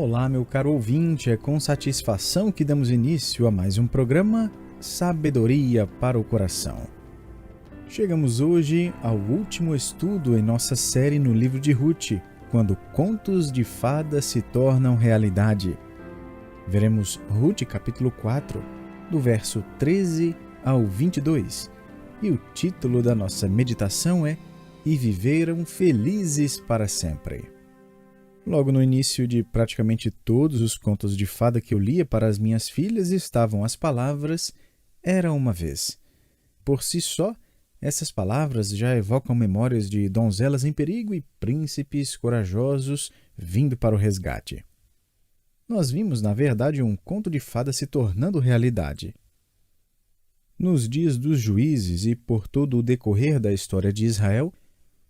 Olá, meu caro ouvinte, é com satisfação que damos início a mais um programa Sabedoria para o Coração. Chegamos hoje ao último estudo em nossa série no livro de Ruth, quando contos de fadas se tornam realidade. Veremos Ruth capítulo 4, do verso 13 ao 22, e o título da nossa meditação é E Viveram Felizes para Sempre. Logo no início de praticamente todos os contos de fada que eu lia para as minhas filhas estavam as palavras Era uma vez. Por si só, essas palavras já evocam memórias de donzelas em perigo e príncipes corajosos vindo para o resgate. Nós vimos, na verdade, um conto de fada se tornando realidade. Nos dias dos juízes e por todo o decorrer da história de Israel,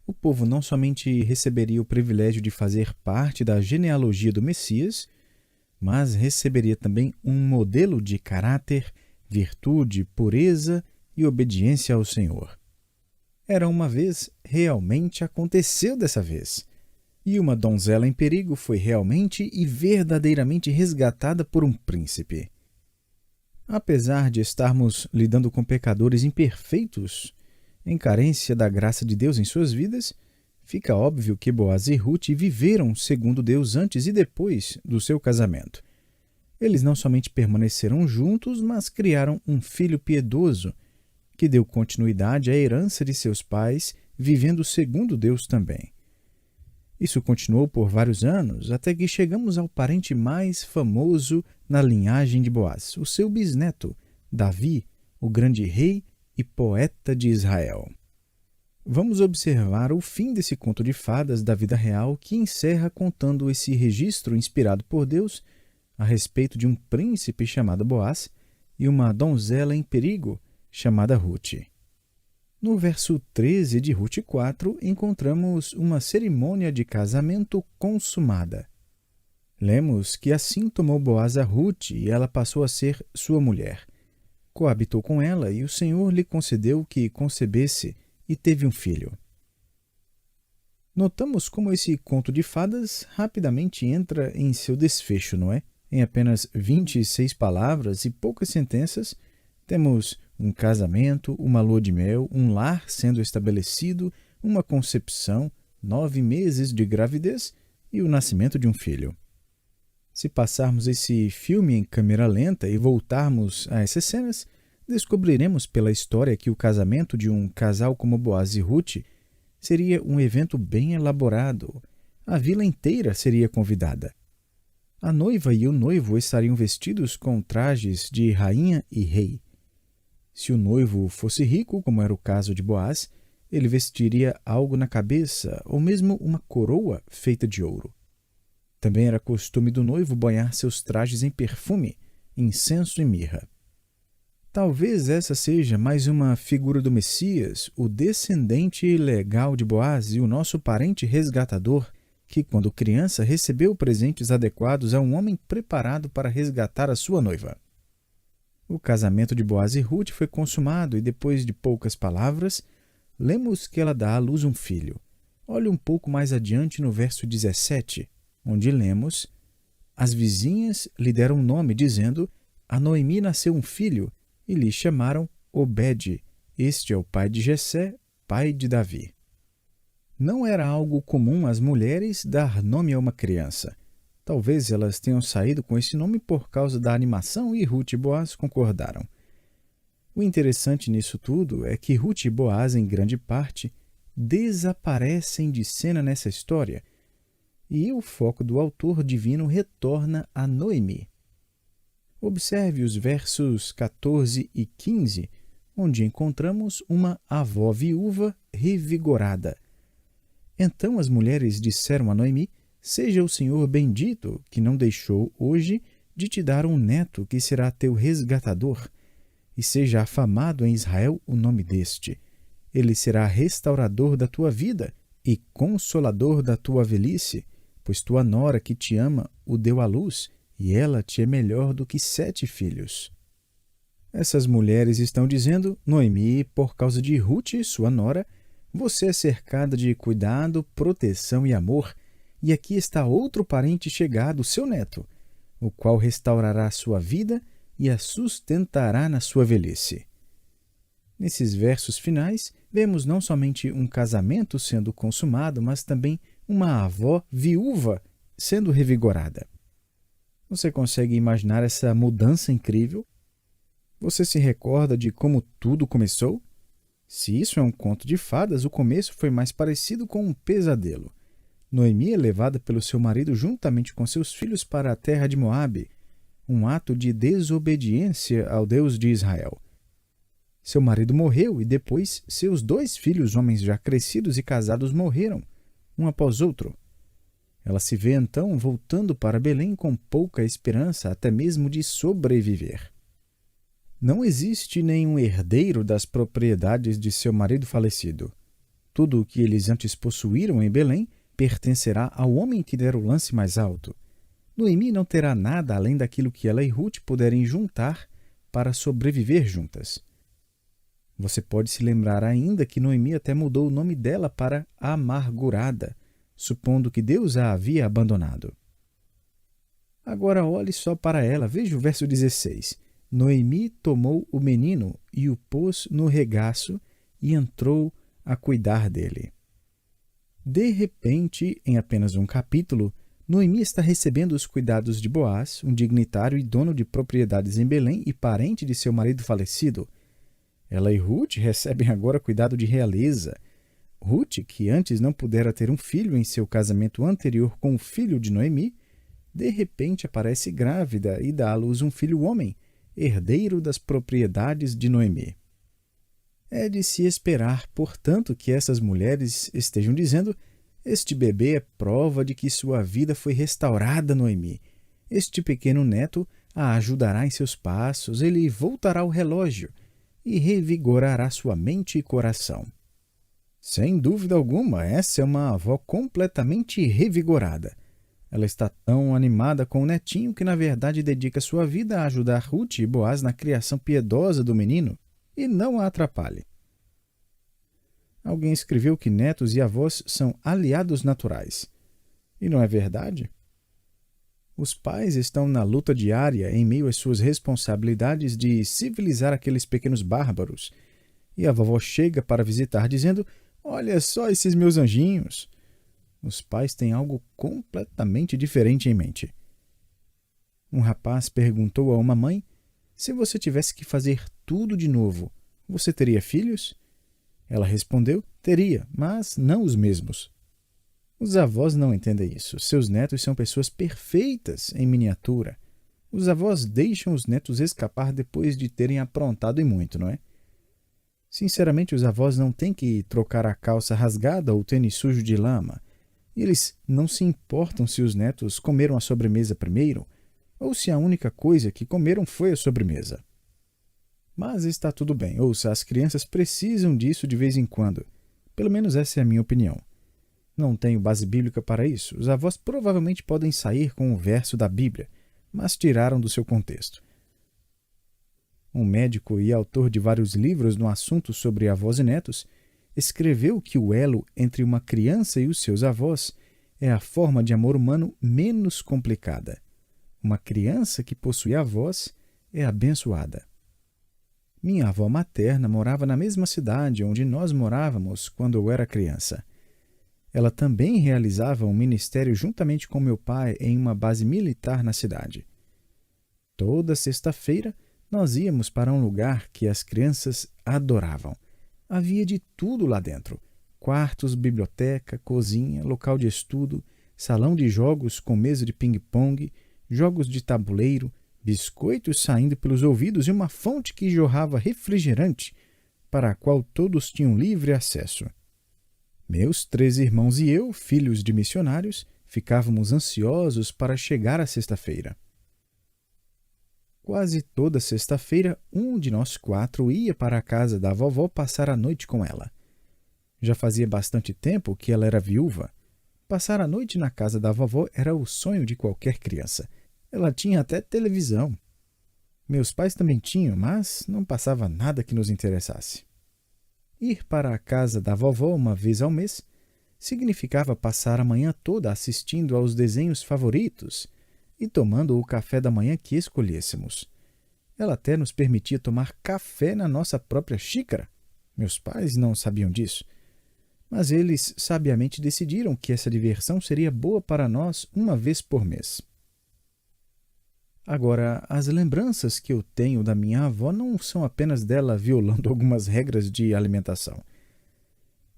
o povo não somente receberia o privilégio de fazer parte da genealogia do Messias, mas receberia também um modelo de caráter, virtude, pureza e obediência ao Senhor. Era uma vez, realmente aconteceu dessa vez. E uma donzela em perigo foi realmente e verdadeiramente resgatada por um príncipe. Apesar de estarmos lidando com pecadores imperfeitos, em carência da graça de Deus em suas vidas, fica óbvio que Boaz e Ruth viveram segundo Deus antes e depois do seu casamento. Eles não somente permaneceram juntos, mas criaram um filho piedoso, que deu continuidade à herança de seus pais, vivendo segundo Deus também. Isso continuou por vários anos, até que chegamos ao parente mais famoso na linhagem de Boaz, o seu bisneto, Davi, o grande rei e poeta de Israel. Vamos observar o fim desse conto de fadas da vida real que encerra contando esse registro inspirado por Deus a respeito de um príncipe chamado Boaz e uma donzela em perigo chamada Ruth. No verso 13 de Ruth 4, encontramos uma cerimônia de casamento consumada. Lemos que assim tomou Boaz a Ruth e ela passou a ser sua mulher. Coabitou com ela e o Senhor lhe concedeu que concebesse e teve um filho. Notamos como esse conto de fadas rapidamente entra em seu desfecho, não é? Em apenas 26 palavras e poucas sentenças, temos um casamento, uma lua de mel, um lar sendo estabelecido, uma concepção, 9 meses de gravidez e o nascimento de um filho. Se passarmos esse filme em câmera lenta e voltarmos a essas cenas, descobriremos pela história que o casamento de um casal como Boaz e Ruth seria um evento bem elaborado. A vila inteira seria convidada. A noiva e o noivo estariam vestidos com trajes de rainha e rei. Se o noivo fosse rico, como era o caso de Boaz, ele vestiria algo na cabeça ou mesmo uma coroa feita de ouro. Também era costume do noivo banhar seus trajes em perfume, incenso e mirra. Talvez essa seja mais uma figura do Messias, o descendente legal de Boaz e o nosso parente resgatador, que, quando criança, recebeu presentes adequados a um homem preparado para resgatar a sua noiva. O casamento de Boaz e Ruth foi consumado e, depois de poucas palavras, lemos que ela dá à luz um filho. Olhe um pouco mais adiante no verso 17, onde lemos: As vizinhas lhe deram um nome, dizendo: A Noemi nasceu um filho, e lhe chamaram Obed. Este é o pai de Jessé, pai de Davi. Não era algo comum às mulheres dar nome a uma criança. Talvez elas tenham saído com esse nome por causa da animação e Ruth e Boaz concordaram. O interessante nisso tudo é que Ruth e Boaz, em grande parte, desaparecem de cena nessa história, e o foco do autor divino retorna a Noemi. Observe os versos 14 e 15, onde encontramos uma avó viúva revigorada. Então as mulheres disseram a Noemi: Seja o Senhor bendito, que não deixou hoje de te dar um neto que será teu resgatador, e seja afamado em Israel o nome deste. Ele será restaurador da tua vida e consolador da tua velhice, pois tua nora que te ama o deu à luz, e ela te é melhor do que 7 filhos. Essas mulheres estão dizendo: Noemi, por causa de Ruth, sua nora, você é cercada de cuidado, proteção e amor, e aqui está outro parente chegado, seu neto, o qual restaurará a sua vida e a sustentará na sua velhice. Nesses versos finais, vemos não somente um casamento sendo consumado, mas também uma avó viúva sendo revigorada. Você consegue imaginar essa mudança incrível? Você se recorda de como tudo começou? Se isso é um conto de fadas, o começo foi mais parecido com um pesadelo. Noemi é levada pelo seu marido juntamente com seus filhos para a terra de Moabe, um ato de desobediência ao Deus de Israel. Seu marido morreu e depois seus 2 filhos, homens já crescidos e casados, morreram, um após outro. Ela se vê então voltando para Belém com pouca esperança até mesmo de sobreviver. Não existe nenhum herdeiro das propriedades de seu marido falecido. Tudo o que eles antes possuíram em Belém pertencerá ao homem que der o lance mais alto. Noemi não terá nada além daquilo que ela e Ruth puderem juntar para sobreviver juntas. Você pode se lembrar ainda que Noemi até mudou o nome dela para Amargurada, supondo que Deus a havia abandonado. Agora olhe só para ela, veja o verso 16. Noemi tomou o menino e o pôs no regaço e entrou a cuidar dele. De repente, em apenas um capítulo, Noemi está recebendo os cuidados de Boaz, um dignitário e dono de propriedades em Belém e parente de seu marido falecido. Ela e Ruth recebem agora cuidado de realeza. Ruth, que antes não pudera ter um filho em seu casamento anterior com o filho de Noemi, de repente aparece grávida e dá à luz um filho homem, herdeiro das propriedades de Noemi. É de se esperar, portanto, que essas mulheres estejam dizendo: este bebê é prova de que sua vida foi restaurada, Noemi. Este pequeno neto a ajudará em seus passos, ele voltará ao relógio e revigorará sua mente e coração. Sem dúvida alguma, essa é uma avó completamente revigorada. Ela está tão animada com o netinho que, na verdade, dedica sua vida a ajudar Ruth e Boaz na criação piedosa do menino e não a atrapalhe. Alguém escreveu que netos e avós são aliados naturais. E não é verdade? Os pais estão na luta diária em meio às suas responsabilidades de civilizar aqueles pequenos bárbaros. E a vovó chega para visitar dizendo: olha só esses meus anjinhos. Os pais têm algo completamente diferente em mente. Um rapaz perguntou a uma mãe: se você tivesse que fazer tudo de novo, você teria filhos? Ela respondeu: teria, mas não os mesmos. Os avós não entendem isso. Seus netos são pessoas perfeitas em miniatura. Os avós deixam os netos escapar depois de terem aprontado e muito, não é? Sinceramente, os avós não têm que trocar a calça rasgada ou o tênis sujo de lama. Eles não se importam se os netos comeram a sobremesa primeiro ou se a única coisa que comeram foi a sobremesa. Mas está tudo bem. Ouça, as crianças precisam disso de vez em quando. Pelo menos essa é a minha opinião. Não tenho base bíblica para isso. Os avós provavelmente podem sair com um verso da Bíblia, mas tiraram do seu contexto. Um médico e autor de vários livros no assunto sobre avós e netos escreveu que o elo entre uma criança e os seus avós é a forma de amor humano menos complicada. Uma criança que possui avós é abençoada. Minha avó materna morava na mesma cidade onde nós morávamos quando eu era criança. Ela também realizava um ministério juntamente com meu pai em uma base militar na cidade. Toda sexta-feira, nós íamos para um lugar que as crianças adoravam. Havia de tudo lá dentro: quartos, biblioteca, cozinha, local de estudo, salão de jogos com mesa de ping-pong, jogos de tabuleiro, biscoitos saindo pelos ouvidos e uma fonte que jorrava refrigerante, para a qual todos tinham livre acesso. Meus 3 irmãos e eu, filhos de missionários, ficávamos ansiosos para chegar à sexta-feira. Quase toda sexta-feira, um de nós 4 ia para a casa da vovó passar a noite com ela. Já fazia bastante tempo que ela era viúva. Passar a noite na casa da vovó era o sonho de qualquer criança. Ela tinha até televisão. Meus pais também tinham, mas não passava nada que nos interessasse. Ir para a casa da vovó uma vez ao mês significava passar a manhã toda assistindo aos desenhos favoritos e tomando o café da manhã que escolhêssemos. Ela até nos permitia tomar café na nossa própria xícara. Meus pais não sabiam disso, mas eles sabiamente decidiram que essa diversão seria boa para nós uma vez por mês. Agora, as lembranças que eu tenho da minha avó não são apenas dela violando algumas regras de alimentação.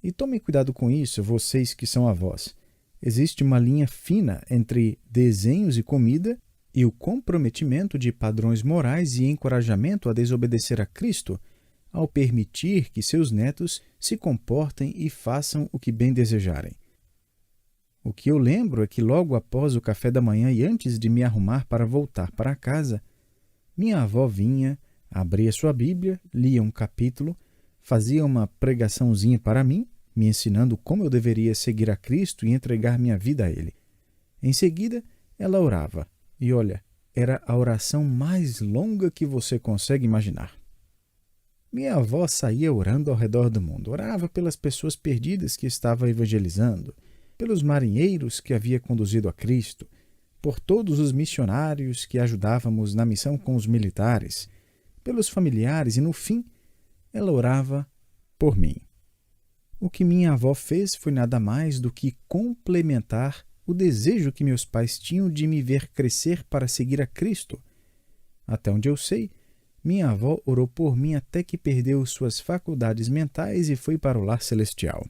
E tomem cuidado com isso, vocês que são avós. Existe uma linha fina entre desenhos e comida e o comprometimento de padrões morais e encorajamento a desobedecer a Cristo ao permitir que seus netos se comportem e façam o que bem desejarem. O que eu lembro é que logo após o café da manhã e antes de me arrumar para voltar para casa, minha avó vinha, abria sua Bíblia, lia um capítulo, fazia uma pregaçãozinha para mim, me ensinando como eu deveria seguir a Cristo e entregar minha vida a Ele. Em seguida, ela orava. E olha, era a oração mais longa que você consegue imaginar. Minha avó saía orando ao redor do mundo. Orava pelas pessoas perdidas que estava evangelizando, pelos marinheiros que havia conduzido a Cristo, por todos os missionários que ajudávamos na missão com os militares, pelos familiares e, no fim, ela orava por mim. O que minha avó fez foi nada mais do que complementar o desejo que meus pais tinham de me ver crescer para seguir a Cristo. Até onde eu sei, minha avó orou por mim até que perdeu suas faculdades mentais e foi para o lar celestial.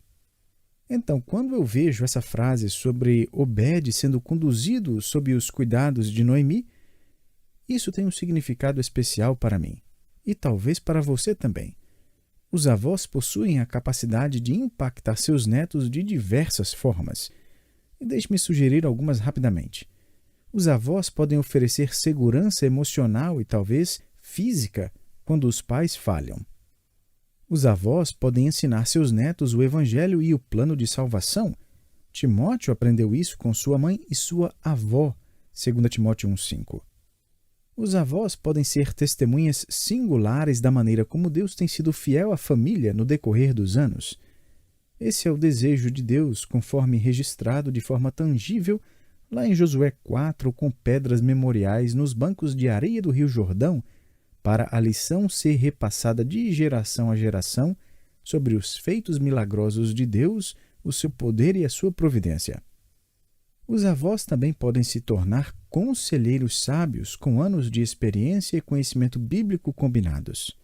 Então, quando eu vejo essa frase sobre Obed sendo conduzido sob os cuidados de Noemi, isso tem um significado especial para mim, e talvez para você também. Os avós possuem a capacidade de impactar seus netos de diversas formas. E deixe-me sugerir algumas rapidamente. Os avós podem oferecer segurança emocional e talvez física quando os pais falham. Os avós podem ensinar seus netos o Evangelho e o plano de salvação. Timóteo aprendeu isso com sua mãe e sua avó, 2 Timóteo 1,5. Os avós podem ser testemunhas singulares da maneira como Deus tem sido fiel à família no decorrer dos anos. Esse é o desejo de Deus, conforme registrado de forma tangível lá em Josué 4, com pedras memoriais nos bancos de areia do Rio Jordão, para a lição ser repassada de geração a geração sobre os feitos milagrosos de Deus, o seu poder e a sua providência. Os avós também podem se tornar conselheiros sábios com anos de experiência e conhecimento bíblico combinados.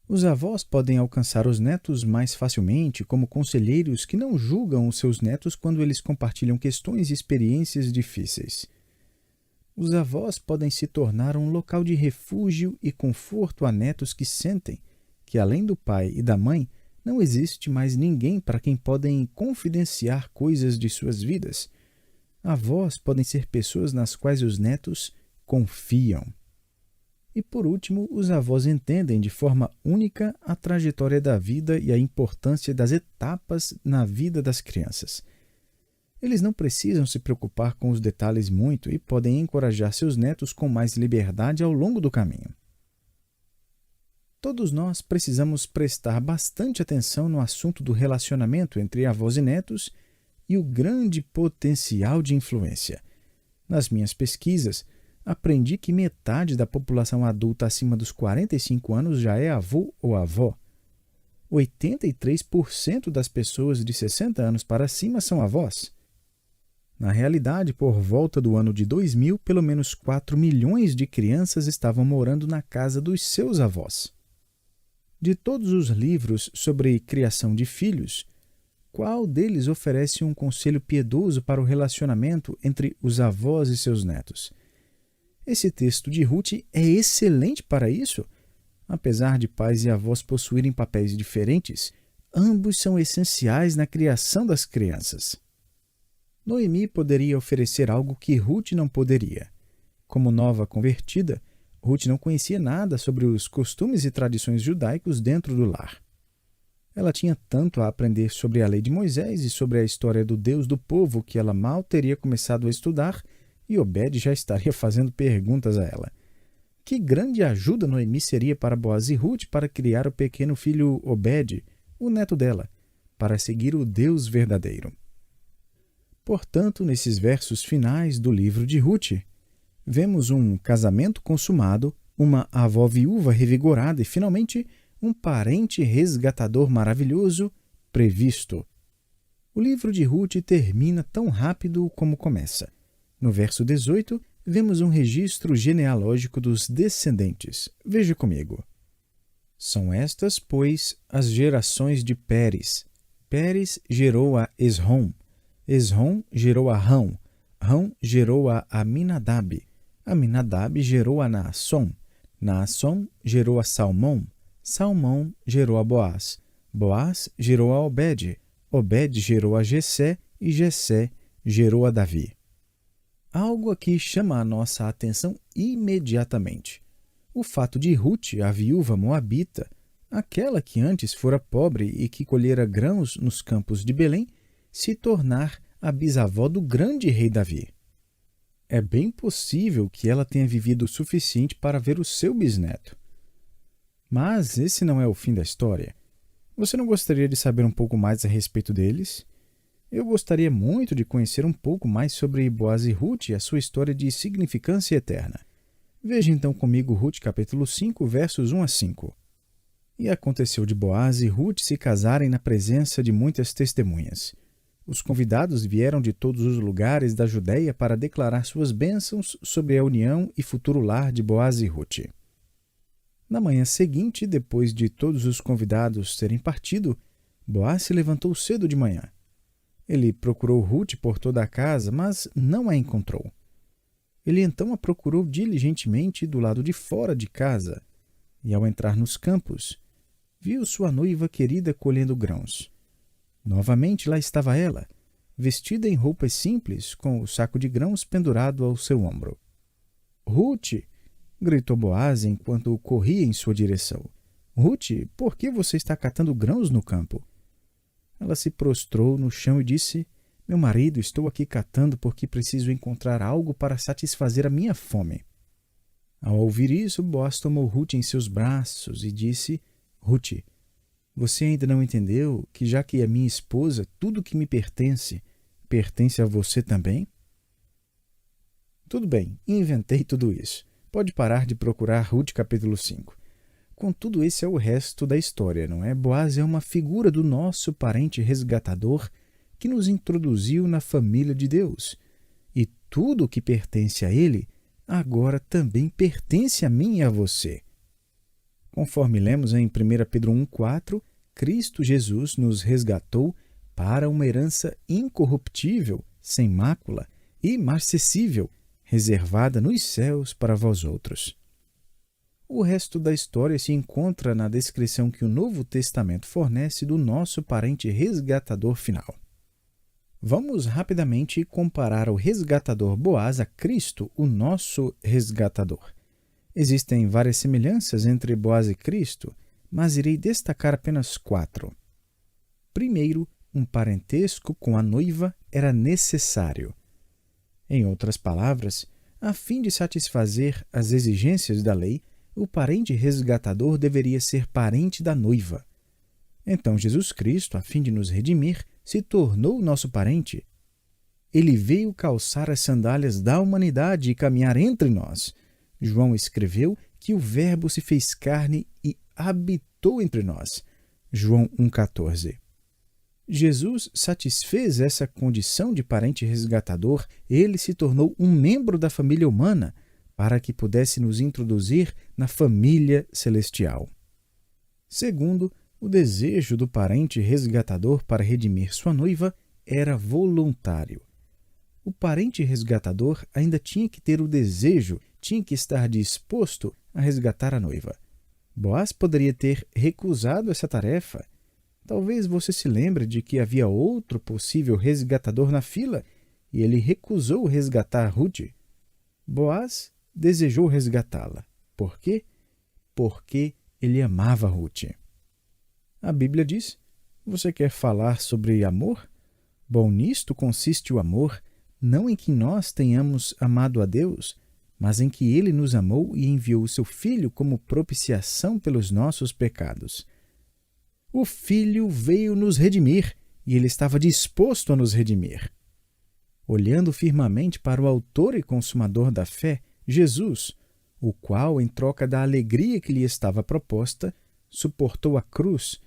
Os avós podem alcançar os netos mais facilmente como conselheiros que não julgam os seus netos quando eles compartilham questões e experiências difíceis. Os avós podem se tornar um local de refúgio e conforto a netos que sentem que, além do pai e da mãe, não existe mais ninguém para quem podem confidenciar coisas de suas vidas. Avós podem ser pessoas nas quais os netos confiam. E, por último, os avós entendem de forma única a trajetória da vida e a importância das etapas na vida das crianças. Eles não precisam se preocupar com os detalhes muito e podem encorajar seus netos com mais liberdade ao longo do caminho. Todos nós precisamos prestar bastante atenção no assunto do relacionamento entre avós e netos e o grande potencial de influência. Nas minhas pesquisas, aprendi que metade da população adulta acima dos 45 anos já é avô ou avó. 83% das pessoas de 60 anos para cima são avós. Na realidade, por volta do ano de 2000, pelo menos 4 milhões de crianças estavam morando na casa dos seus avós. De todos os livros sobre criação de filhos, qual deles oferece um conselho piedoso para o relacionamento entre os avós e seus netos? Esse texto de Ruth é excelente para isso. Apesar de pais e avós possuírem papéis diferentes, ambos são essenciais na criação das crianças. Noemi poderia oferecer algo que Ruth não poderia. Como nova convertida, Ruth não conhecia nada sobre os costumes e tradições judaicos dentro do lar. Ela tinha tanto a aprender sobre a lei de Moisés e sobre a história do Deus do povo que ela mal teria começado a estudar e Obed já estaria fazendo perguntas a ela. Que grande ajuda Noemi seria para Boaz e Ruth para criar o pequeno filho Obed, o neto dela, para seguir o Deus verdadeiro. Portanto, nesses versos finais do livro de Ruth, vemos um casamento consumado, uma avó viúva revigorada e, finalmente, um parente resgatador maravilhoso previsto. O livro de Ruth termina tão rápido como começa. No verso 18, vemos um registro genealógico dos descendentes. Veja comigo. São estas, pois, as gerações de Pérez. Pérez gerou a Esrom. Esrom gerou a Rão. Rão gerou a Aminadab. Aminadab gerou a Naasson. Naasson gerou a Salmão. Salmão gerou a Boaz. Boaz gerou a Obed. Obed gerou a Jessé e Jessé gerou a Davi. Algo aqui chama a nossa atenção imediatamente. O fato de Ruth, a viúva moabita, aquela que antes fora pobre e que colhera grãos nos campos de Belém, se tornar a bisavó do grande rei Davi. É bem possível que ela tenha vivido o suficiente para ver o seu bisneto. Mas esse não é o fim da história. Você não gostaria de saber um pouco mais a respeito deles? Eu gostaria muito de conhecer um pouco mais sobre Boaz e Ruth e a sua história de significância eterna. Veja então comigo Ruth capítulo 5, versos 1 a 5. E aconteceu de Boaz e Ruth se casarem na presença de muitas testemunhas. Os convidados vieram de todos os lugares da Judéia para declarar suas bênçãos sobre a união e futuro lar de Boaz e Ruth. Na manhã seguinte, depois de todos os convidados terem partido, Boaz se levantou cedo de manhã. Ele procurou Ruth por toda a casa, mas não a encontrou. Ele então a procurou diligentemente do lado de fora de casa, e ao entrar nos campos, viu sua noiva querida colhendo grãos. Novamente lá estava ela, vestida em roupas simples, com o saco de grãos pendurado ao seu ombro. Ruth! Gritou Boaz enquanto corria em sua direção. Ruth, por que você está catando grãos no campo? Ela se prostrou no chão e disse, meu marido, estou aqui catando porque preciso encontrar algo para satisfazer a minha fome. Ao ouvir isso, Boaz tomou Ruth em seus braços e disse, Ruth, você ainda não entendeu que já que é minha esposa, tudo que me pertence, pertence a você também? Tudo bem, inventei tudo isso. Pode parar de procurar Ruth capítulo 5. Contudo, esse é o resto da história, não é? Boaz é uma figura do nosso parente resgatador que nos introduziu na família de Deus. E tudo o que pertence a ele, agora também pertence a mim e a você. Conforme lemos em 1 Pedro 1,4, Cristo Jesus nos resgatou para uma herança incorruptível, sem mácula e imarcessível, reservada nos céus para vós outros. O resto da história se encontra na descrição que o Novo Testamento fornece do nosso parente resgatador final. Vamos rapidamente comparar o resgatador Boaz a Cristo, o nosso resgatador. Existem várias semelhanças entre Boaz e Cristo, mas irei destacar apenas 4. Primeiro, um parentesco com a noiva era necessário. Em outras palavras, a fim de satisfazer as exigências da lei, o parente resgatador deveria ser parente da noiva. Então Jesus Cristo, a fim de nos redimir, se tornou nosso parente. Ele veio calçar as sandálias da humanidade e caminhar entre nós. João escreveu que o Verbo se fez carne e habitou entre nós. João 1,14. Jesus satisfez essa condição de parente resgatador, ele se tornou um membro da família humana para que pudesse nos introduzir na família celestial. Segundo, o desejo do parente resgatador para redimir sua noiva era voluntário. O parente resgatador ainda tinha que ter o desejo, tinha que estar disposto a resgatar a noiva. Boaz poderia ter recusado essa tarefa. Talvez você se lembre de que havia outro possível resgatador na fila e ele recusou resgatar Ruth. Boaz desejou resgatá-la. Por quê? Porque ele amava Ruth. A Bíblia diz, você quer falar sobre amor? Bom, nisto consiste o amor, não em que nós tenhamos amado a Deus, mas em que Ele nos amou e enviou o seu Filho como propiciação pelos nossos pecados. O Filho veio nos redimir e ele estava disposto a nos redimir. Olhando firmemente para o autor e consumador da fé, Jesus, o qual, em troca da alegria que lhe estava proposta, suportou a cruz,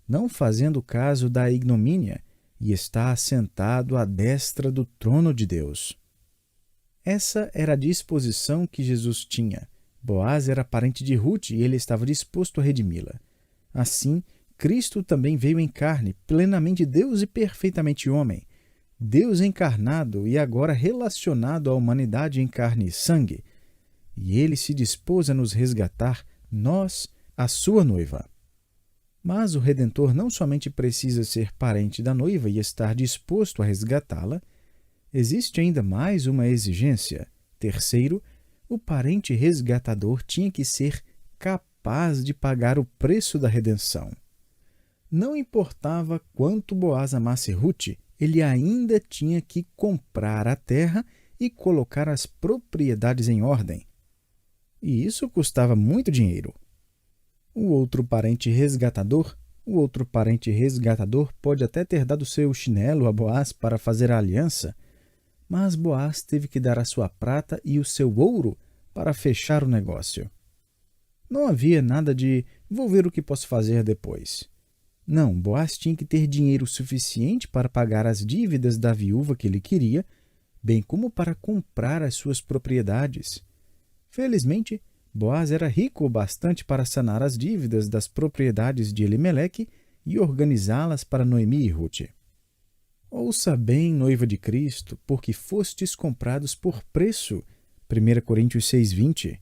não fazendo caso da ignomínia, e está assentado à destra do trono de Deus. Essa era a disposição que Jesus tinha. Boaz era parente de Ruth e ele estava disposto a redimi-la. Assim, Cristo também veio em carne, plenamente Deus e perfeitamente homem. Deus encarnado e agora relacionado à humanidade em carne e sangue. E ele se dispôs a nos resgatar, nós, a sua noiva. Mas o Redentor não somente precisa ser parente da noiva e estar disposto a resgatá-la, existe ainda mais uma exigência. Terceiro, o parente resgatador tinha que ser capaz de pagar o preço da redenção. Não importava quanto Boaz amasse Ruth, ele ainda tinha que comprar a terra e colocar as propriedades em ordem. E isso custava muito dinheiro. O outro parente resgatador pode até ter dado seu chinelo a Boaz para fazer a aliança, mas Boaz teve que dar a sua prata e o seu ouro para fechar o negócio. Não havia nada de "vou ver o que posso fazer depois". Não, Boaz tinha que ter dinheiro suficiente para pagar as dívidas da viúva que ele queria, bem como para comprar as suas propriedades. Felizmente, Boaz era rico o bastante para sanar as dívidas das propriedades de Elimeleque e organizá-las para Noemi e Ruth. Ouça bem, noiva de Cristo, porque fostes comprados por preço. 1 Coríntios 6:20.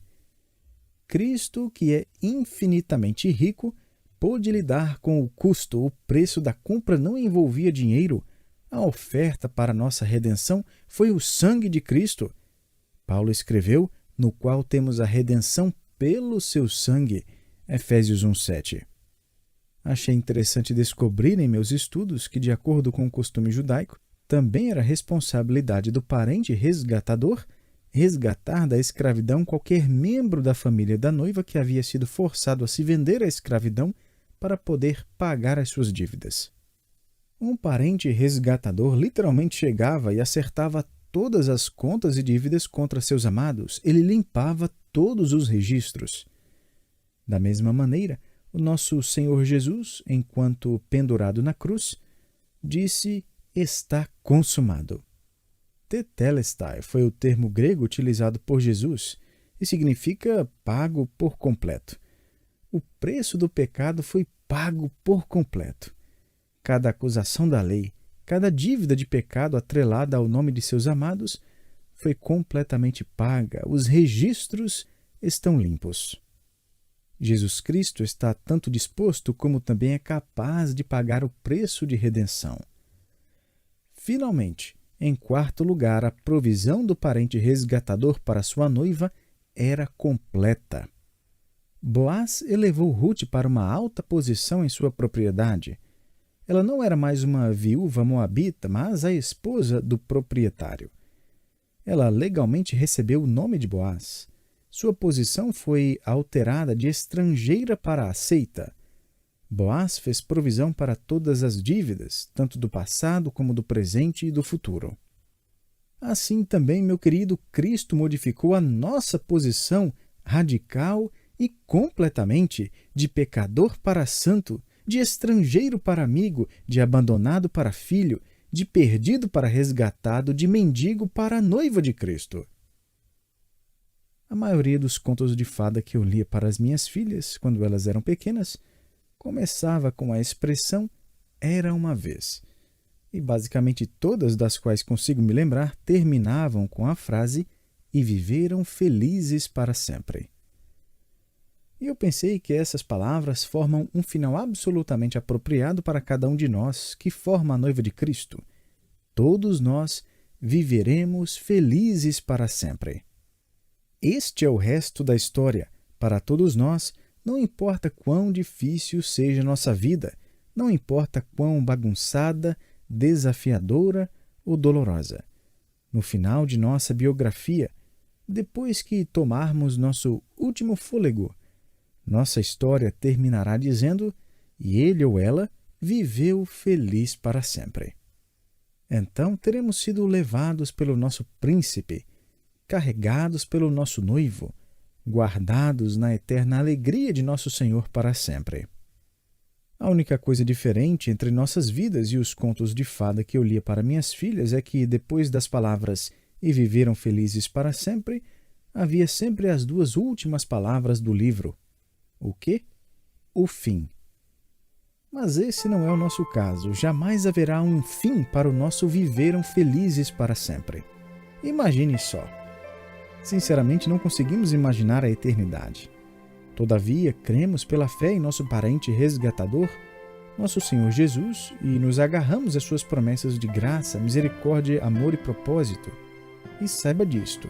Cristo, que é infinitamente rico, pôde lidar com o custo. O preço da compra não envolvia dinheiro. A oferta para nossa redenção foi o sangue de Cristo. Paulo escreveu, no qual temos a redenção pelo seu sangue. Efésios 1:7. Achei interessante descobrir em meus estudos que, de acordo com o costume judaico, também era responsabilidade do parente resgatador resgatar da escravidão qualquer membro da família da noiva que havia sido forçado a se vender à escravidão para poder pagar as suas dívidas. Um parente resgatador literalmente chegava e acertava todas as contas e dívidas contra seus amados. Ele limpava todos os registros. Da mesma maneira, o nosso Senhor Jesus, enquanto pendurado na cruz, disse: "Está consumado". Tetelestai foi o termo grego utilizado por Jesus e significa pago por completo. O preço do pecado foi pago por completo. Cada acusação da lei, cada dívida de pecado atrelada ao nome de seus amados foi completamente paga. Os registros estão limpos. Jesus Cristo está tanto disposto como também é capaz de pagar o preço de redenção. Finalmente, em quarto lugar, a provisão do parente resgatador para sua noiva era completa. Boaz elevou Ruth para uma alta posição em sua propriedade. Ela não era mais uma viúva moabita, mas a esposa do proprietário. Ela legalmente recebeu o nome de Boaz. Sua posição foi alterada de estrangeira para aceita. Boaz fez provisão para todas as dívidas, tanto do passado como do presente e do futuro. Assim também, meu querido, Cristo modificou a nossa posição radical e completamente, de pecador para santo, de estrangeiro para amigo, de abandonado para filho, de perdido para resgatado, de mendigo para noiva de Cristo. A maioria dos contos de fada que eu lia para as minhas filhas, quando elas eram pequenas, começava com a expressão "era uma vez", e basicamente todas das quais consigo me lembrar terminavam com a frase "e viveram felizes para sempre". E eu pensei que essas palavras formam um final absolutamente apropriado para cada um de nós que forma a noiva de Cristo. Todos nós viveremos felizes para sempre. Este é o resto da história. Para todos nós, não importa quão difícil seja nossa vida, não importa quão bagunçada, desafiadora ou dolorosa. No final de nossa biografia, depois que tomarmos nosso último fôlego, nossa história terminará dizendo: e ele ou ela viveu feliz para sempre. Então teremos sido levados pelo nosso príncipe, carregados pelo nosso noivo, guardados na eterna alegria de nosso Senhor para sempre. A única coisa diferente entre nossas vidas e os contos de fada que eu lia para minhas filhas é que, depois das palavras "e viveram felizes para sempre", havia sempre as duas últimas palavras do livro. O quê? O fim. Mas esse não é o nosso caso. Jamais haverá um fim para o nosso "viveram felizes para sempre". Imagine só. Sinceramente, não conseguimos imaginar a eternidade. Todavia, cremos pela fé em nosso parente resgatador, nosso Senhor Jesus, e nos agarramos às suas promessas de graça, misericórdia, amor e propósito. E saiba disto: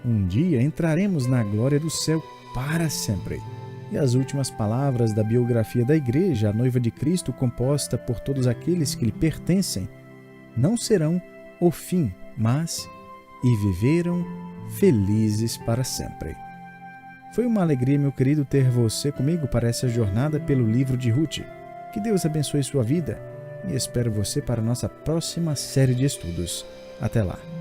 um dia entraremos na glória do céu para sempre. E as últimas palavras da biografia da Igreja, a noiva de Cristo, composta por todos aqueles que lhe pertencem, não serão o fim, mas "e viveram felizes para sempre". Foi uma alegria, meu querido, ter você comigo para essa jornada pelo livro de Ruth. Que Deus abençoe sua vida e espero você para a nossa próxima série de estudos. Até lá!